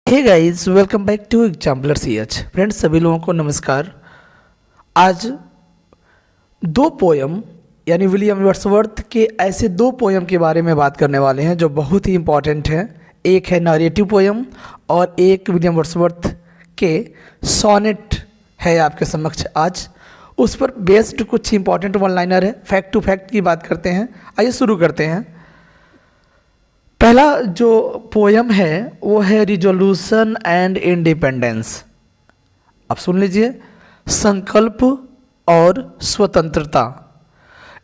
Hey guys, welcome back to exemplar CH। Friends, सभी लोगों को नमस्कार। आज दो पोयम यानी विलियम वर्ड्सवर्थ के ऐसे दो पोयम के बारे में बात करने वाले हैं जो बहुत ही इंपॉर्टेंट हैं। एक है नरेटिव पोयम और एक विलियम वर्ड्सवर्थ के सोनेट है आपके समक्ष आज। उस पर बेस्ड कुछ इंपॉर्टेंट वन लाइनर है, फैक्ट टू फैक्ट की बात करते हैं। आइए शुरू करते हैं। पहला जो पोयम है वो है रिजोल्यूशन एंड इंडिपेंडेंस। अब सुन लीजिए, संकल्प और स्वतंत्रता।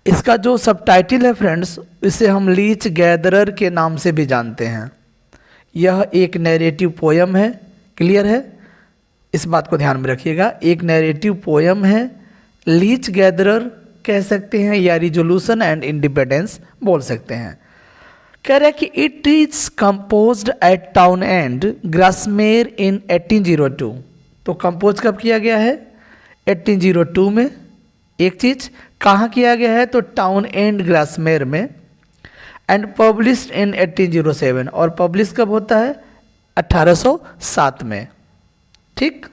इसका जो सबटाइटल है फ्रेंड्स, इसे हम लीच गैदरर के नाम से भी जानते हैं। यह एक नैरेटिव पोयम है, क्लियर है, इस बात को ध्यान में रखिएगा। एक नैरेटिव पोयम है, लीच गैदरर कह सकते हैं या रिजोल्यूशन एंड इंडिपेंडेंस बोल सकते हैं। कह रहा है कि it is composed at Town End Grasmere in 1802। तो कंपोज कब किया गया है? 1802 में। एक चीज कहाँ किया गया है? तो टाउन एंड ग्रासमेर में। And published in 1807। और पब्लिश कब होता है? 1807 में। ठीक।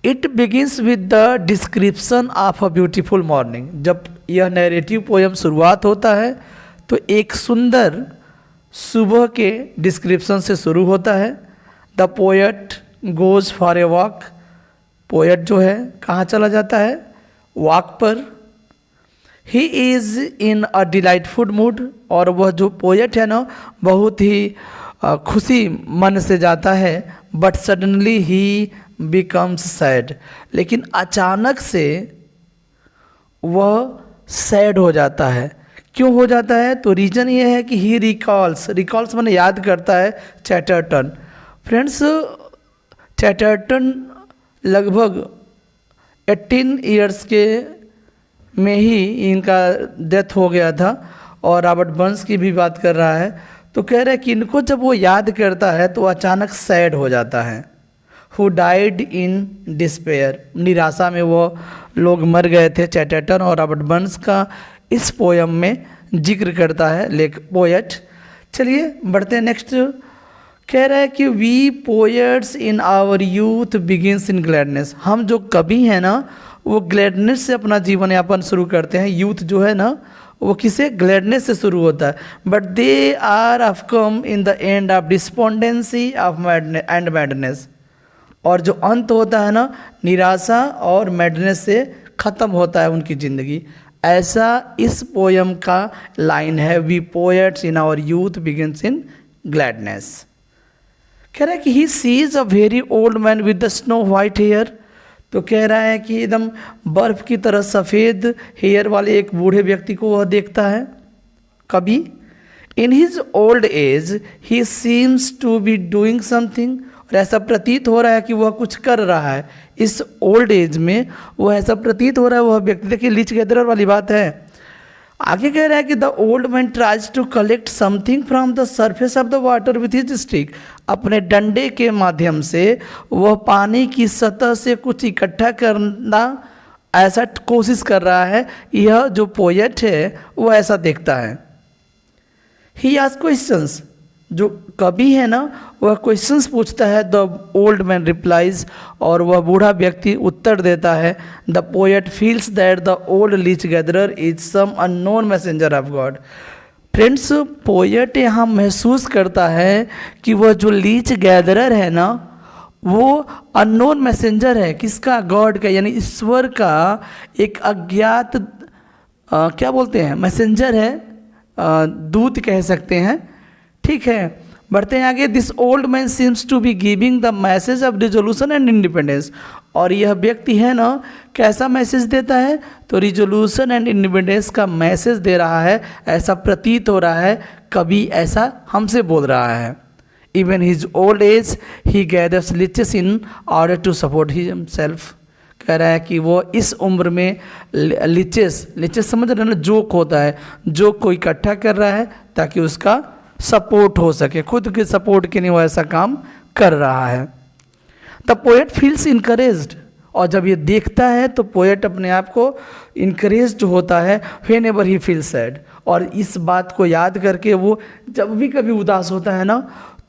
It begins with the description of a beautiful morning. जब यह नैरेटिव पोयम शुरुआत होता है तो एक सुंदर सुबह के डिस्क्रिप्शन से शुरू होता है। The poet goes for a walk. Poet जो है कहाँ चला जाता है? वॉक पर। He is in a delightful mood. और वह जो पोएट है ना, बहुत ही खुशी मन से जाता है। But suddenly he becomes sad. लेकिन अचानक से वह सैड हो जाता है। क्यों हो जाता है? तो रीज़न ये है कि ही रिकॉल्स मैंने याद करता है चैटरटन। फ्रेंड्स, चैटरटन लगभग 18 ईयर्स के में ही इनका डेथ हो गया था। और रॉबर्ट बर्न्स की भी बात कर रहा है। तो कह रहे हैं कि इनको जब वो याद करता है तो अचानक सैड हो जाता है। Who died in despair. निराशा में वो लोग मर गए थे। चैटरटन और रॉबर्ट बर्न्स का इस पोयम में जिक्र करता है पोएट। चलिए बढ़ते हैं नेक्स्ट। कह रहा है कि we poets in our youth begins in gladness. हम जो कवि हैं ना, वो ग्लैडनेस से अपना जीवन यापन शुरू करते हैं। यूथ जो है ना, वो किसे? ग्लैडनेस से शुरू होता है। But they are of come in the end of despondency of and madness. और जो अंत होता है ना, निराशा और मैडनेस से ख़त्म होता है उनकी ज़िंदगी। ऐसा इस पोयम का लाइन है, we poets in our youth begins in gladness. कह रहा है कि he sees a very old man with the snow white hair. तो कह रहा है कि एकदम बर्फ की तरह सफ़ेद हेयर वाले एक बूढ़े व्यक्ति को वह देखता है कभी। In his old age he seems to be doing something. और ऐसा प्रतीत हो रहा है कि वह कुछ कर रहा है। इस ओल्ड एज में वह ऐसा प्रतीत हो रहा है वह व्यक्ति। देखिए, लीच गैदरर वाली बात है। आगे कह रहा है कि the old man tries to collect something from the surface of the water with his stick. अपने डंडे के माध्यम से वह पानी की सतह से कुछ इकट्ठा करना ऐसा कोशिश कर रहा है। यह जो पोएट है वह ऐसा देखता है। He asks questions. जो कवि है ना, वह क्वेश्चंस पूछता है। The old man replies. और वह बूढ़ा व्यक्ति उत्तर देता है। The poet feels that the old leech gatherer is some unknown messenger of God. Friends, poet यहाँ महसूस करता है कि वह जो लीच गैदरर है ना, वो अननोन मैसेंजर है। किसका? गॉड का, यानी ईश्वर का एक अज्ञात क्या बोलते हैं, मैसेंजर है, दूत कह सकते हैं। ठीक है, बढ़ते हैं आगे। This old man seems to be giving the message of resolution and independence. और यह व्यक्ति है ना, कैसा मैसेज देता है? तो रिजोल्यूशन एंड इंडिपेंडेंस का मैसेज दे रहा है, ऐसा प्रतीत हो रहा है। कभी ऐसा हमसे बोल रहा है। Even his old age he gathers leeches in order to support himself. कह रहा है कि वो इस उम्र में लिचेस समझ रहे ना, जोक होता है, जोक को इकट्ठा कर रहा है ताकि उसका सपोर्ट हो सके। खुद के सपोर्ट के लिए वो ऐसा काम कर रहा है। The poet feels encouraged. और जब ये देखता है तो पोएट अपने आप को इनकरेज्ड होता है। When ever he feel sad. और इस बात को याद करके वो जब भी कभी उदास होता है ना,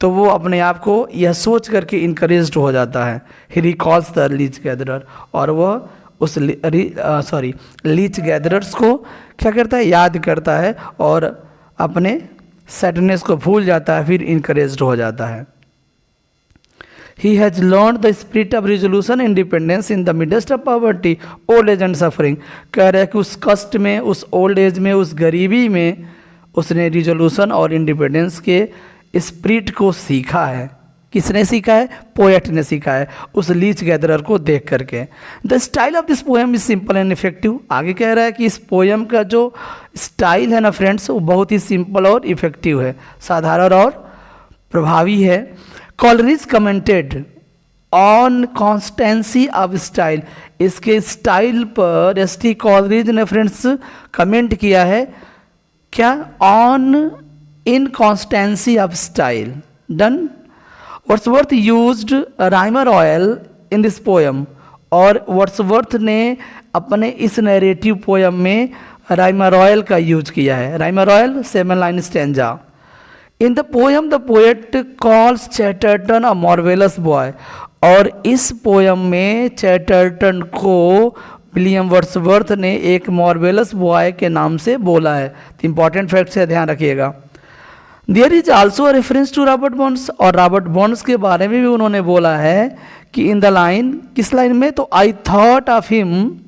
तो वो अपने आप को यह सोच करके इनकरेज्ड हो जाता है। ही रिकॉल्स द लीच गैदरर, और वह उस लीच गैदरर्स को क्या करता है, याद करता है और अपने सैडनेस को भूल जाता है, फिर इनकरेज्ड हो जाता है। He has learned the spirit of resolution independence in the midst of poverty, old age and suffering। कह रहा है कि उस कष्ट में, उस ओल्ड एज में, उस गरीबी में उसने रिजोल्यूशन और इंडिपेंडेंस के स्पिरिट को सीखा है। किसने सीखा है? पोएट ने सीखा है, उस लीच गैदरर को देख करके। The style of this poem is simple and effective. आगे कह रहा है कि इस पोएम का जो स्टाइल है ना फ्रेंड्स, वो बहुत ही सिंपल और इफेक्टिव है, साधारण और प्रभावी है। Coleridge commented on constancy of style. इसके स्टाइल पर एस.टी. कॉलरिज ने फ्रेंड्स कमेंट किया है क्या? On inconstancy of style. Done. Wordsworth used rhyme royal in this poem, और वर्ड्सवर्थ ने अपने इस नैरेटिव पोएम में राइमर ऑयल का यूज किया है। Rhyme royal 7 line stanza. In the poem the poet calls Chatterton a marvellous boy, और इस पोएम में चैटरटन को विलियम वर्ड्सवर्थ ने एक मार्वेलस बॉय के नाम से बोला है। तो इंपॉर्टेंट फैक्ट से ध्यान रखिएगा। There is also a reference to Robert Burns, और रॉबर्ट बर्न्स के बारे में भी उन्होंने बोला है कि इन द लाइन, किस लाइन में? तो आई थॉट ऑफ हिम,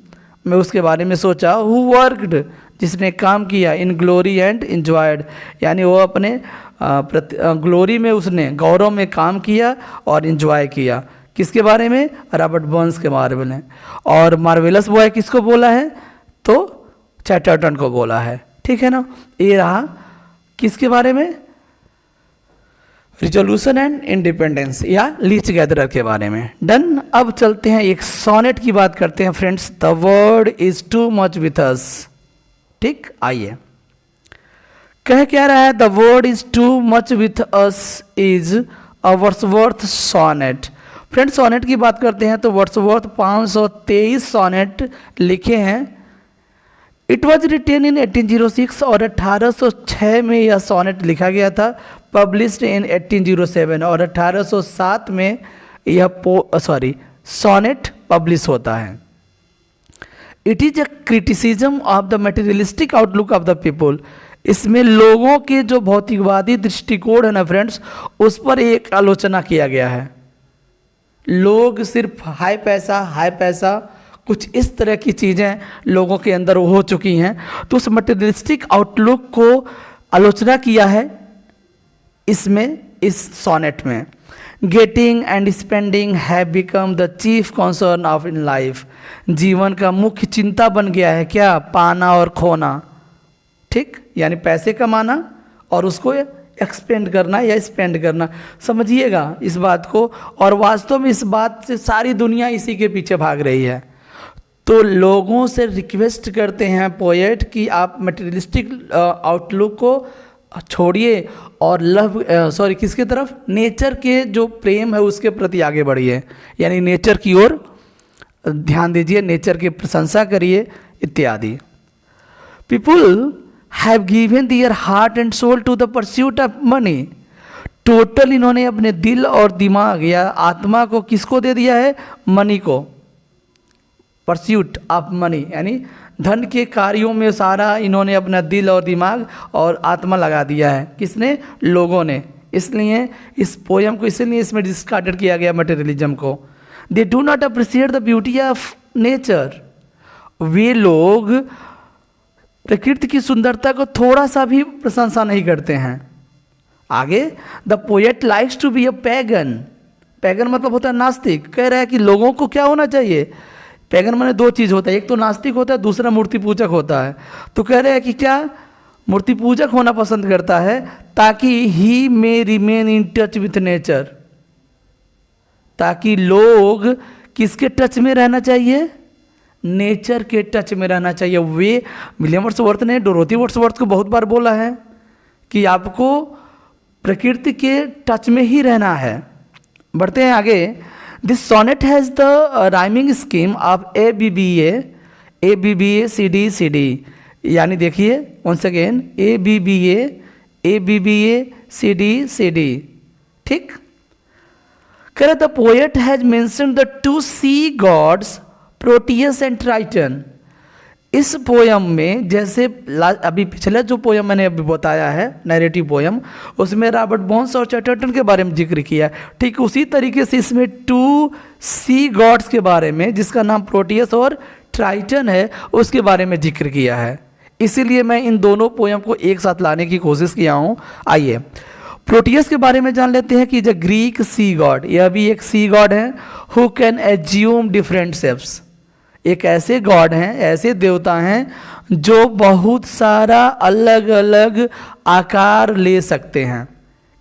मैं उसके बारे में सोचा, हु वर्कड, जिसने काम किया, इन ग्लोरी एंड इंजॉयड, यानी वो अपने ग्लोरी में, उसने गौरव में काम किया और इंजॉय किया। किसके बारे में? रॉबर्ट बर्न्स के बारे में। और मार्वेलस बॉय किसको बोला है? तो चैटरटन को बोला है। ठीक है ना। ये रहा किसके बारे में? रिजोल्यूशन एंड इंडिपेंडेंस या लीच गैदरर के बारे में। डन। अब चलते हैं एक सोनेट की बात करते हैं friends. The word is too much with us. ठीक, आइए कह क्या रहा है? The word is too much with us is a Wordsworth sonnet. Friends sonnet की बात करते हैं तो वर्ड्सवर्थ 523 सोनेट लिखे हैं। इट वॉज रिटेन इन 1806, और 1806 में यह सोनेट लिखा गया था। पब्लिश्ड इन 1807, और 1807 में यह सोनेट पब्लिश होता है। It is a criticism of the materialistic outlook of the people. इसमें लोगों के जो भौतिकवादी दृष्टिकोण है ना फ्रेंड्स, उस पर एक आलोचना किया गया है। लोग सिर्फ हाई पैसा कुछ इस तरह की चीज़ें लोगों के अंदर हो चुकी हैं, तो उस मटेरियलिस्टिक आउटलुक को आलोचना किया है इसमें, इस सोनेट में। Getting and spending have become the chief concern of in life. जीवन का मुख्य चिंता बन गया है क्या? पाना और खोना। ठीक, यानी पैसे कमाना और उसको एक्सपेंड करना या स्पेंड करना। समझिएगा इस बात को। और वास्तव में इस बात से सारी दुनिया इसी के पीछे भाग रही है। तो लोगों से रिक्वेस्ट करते हैं पोएट कि आप मटेरियलिस्टिक आउटलुक को छोड़िए और किसके तरफ? नेचर के जो प्रेम है उसके प्रति आगे बढ़िए, यानी नेचर की ओर ध्यान दीजिए, नेचर की प्रशंसा करिए इत्यादि। People have given their heart and soul to the pursuit of money. Total इन्होंने अपने दिल और दिमाग या आत्मा को किसको दे दिया है? मनी को। परस्यूट ऑफ मनी यानी धन के कार्यों में सारा इन्होंने अपना दिल और दिमाग और आत्मा लगा दिया है। किसने? लोगों ने। इसलिए इस पोयम को इसलिए इसमें डिस्कार्डेड किया गया मटेरियलिज्म को। They do not appreciate the beauty of nature. वे लोग प्रकृति की सुंदरता को थोड़ा सा भी प्रशंसा नहीं करते हैं। आगे, the poet likes to be a pagan. Pagan मतलब होता है नास्तिक। कह रहा है कि लोगों को क्या होना चाहिए? पैगन माने दो चीज़ होता है, एक तो नास्तिक होता है, दूसरा मूर्ति पूजक होता है। तो कह रहे हैं कि क्या? मूर्ति पूजक होना पसंद करता है ताकि he may remain in touch with nature. ताकि लोग किसके टच में रहना चाहिए? नेचर के टच में रहना चाहिए। वे विलियम वर्ड्सवर्थ ने डोरोथी वर्ड्सवर्थ को बहुत बार बोला है कि आपको प्रकृति के टच में ही रहना है। बढ़ते हैं आगे। This sonnet has the rhyming scheme of ABBA CD यानी देखिए once again ABBA CD ठीक। कह रहे the poet has mention the two sea gods Proteus and Triton. इस पोयम में जैसे अभी पिछले जो पोयम मैंने अभी बताया है नैरेटिव पोयम, उसमें रॉबर्ट बर्न्स और चैटरटन के बारे में जिक्र किया है, ठीक उसी तरीके से इसमें टू सी गॉड्स के बारे में, जिसका नाम प्रोटियस और ट्राइटन है, उसके बारे में जिक्र किया है। इसीलिए मैं इन दोनों पोयम को एक साथ लाने की कोशिश किया हूँ। आइए प्रोटियस के बारे में जान लेते हैं कि द ग्रीक सी गॉड, यह भी एक सी गॉड है, who can assume different shapes. एक ऐसे गॉड हैं, ऐसे देवता हैं जो बहुत सारा अलग अलग आकार ले सकते हैं।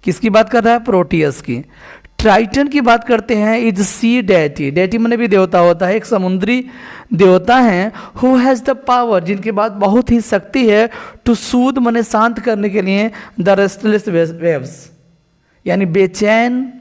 किसकी बात कर रहा है? प्रोटियस की। ट्राइटन की बात करते हैं, इज सी डेटी, डेटी मैंने भी देवता होता है, एक समुद्री देवता हैं, हु हैज़ द पावर, जिनके पास बहुत ही शक्ति है, टू सूद मने शांत करने के लिए द रेस्टलेस वेव्स, यानी बेचैन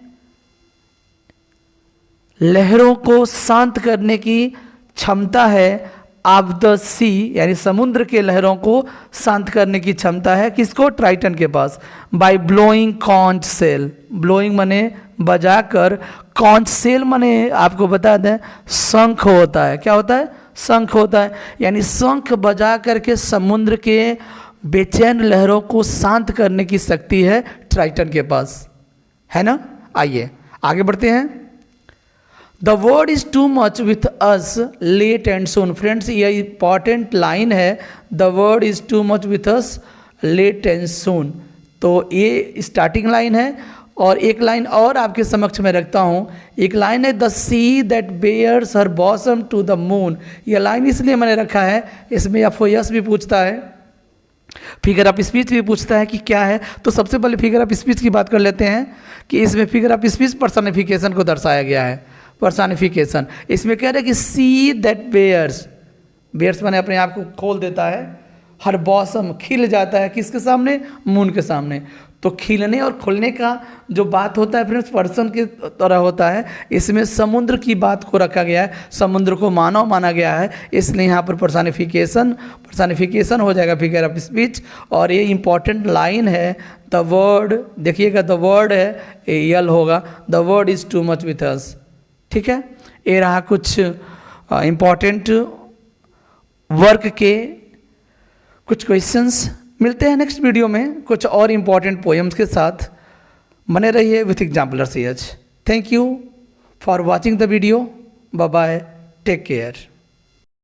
लहरों को शांत करने की क्षमता है। ऑफ द सी, यानी समुद्र के लहरों को शांत करने की क्षमता है किसको? ट्राइटन के पास। By blowing conch shell, blowing मने बजाकर, कॉन्च सेल मने आपको बता दें शंख होता है। क्या होता है? शंख होता है, यानी शंख बजा करके समुद्र के बेचैन लहरों को शांत करने की शक्ति है ट्राइटन के पास, है ना। आइए आगे बढ़ते हैं। The word is too much with us late and soon. Friends ये इंपॉर्टेंट लाइन है, the word is too much with us late and soon. तो ये स्टार्टिंग लाइन है, और एक लाइन और आपके समक्ष में रखता हूँ। एक लाइन है the sea that bears her bosom to the moon. यह लाइन इसलिए मैंने रखा है, इसमें आपको यस भी पूछता है, फिगर ऑफ स्पीच भी पूछता है कि क्या है। तो सबसे पहले फिगर ऑफ स्पीच की बात कर लेते हैं कि इसमें फिगर ऑफ स्पीच पर्सनिफिकेशन को दर्शाया गया है। पर्सनिफिकेशन इसमें कह रहे हैं कि सी दैट बेयर्स, बेयर्स माने अपने आप को खोल देता है, हर बॉसम खिल जाता है, किसके सामने? मून के सामने। तो खिलने और खुलने का जो बात होता है फ्रेंड्स पर्सन की तरह होता है, इसमें समुद्र की बात को रखा गया है, समुद्र को मानव माना गया है, इसलिए यहाँ पर पर्सनिफिकेशन हो जाएगा फिगर ऑफ स्पीच। और ये इंपॉर्टेंट लाइन है, द वर्ड देखिएगा, द वर्ड है यल होगा, the word is to much with us. ठीक है, ये रहा कुछ इम्पॉर्टेंट वर्क के कुछ क्वेश्चंस। मिलते हैं नेक्स्ट वीडियो में कुछ और इम्पॉर्टेंट पोएम्स के साथ। बने रहिए with Exemplar CH। Thank you for watching the video. Bye bye, take care.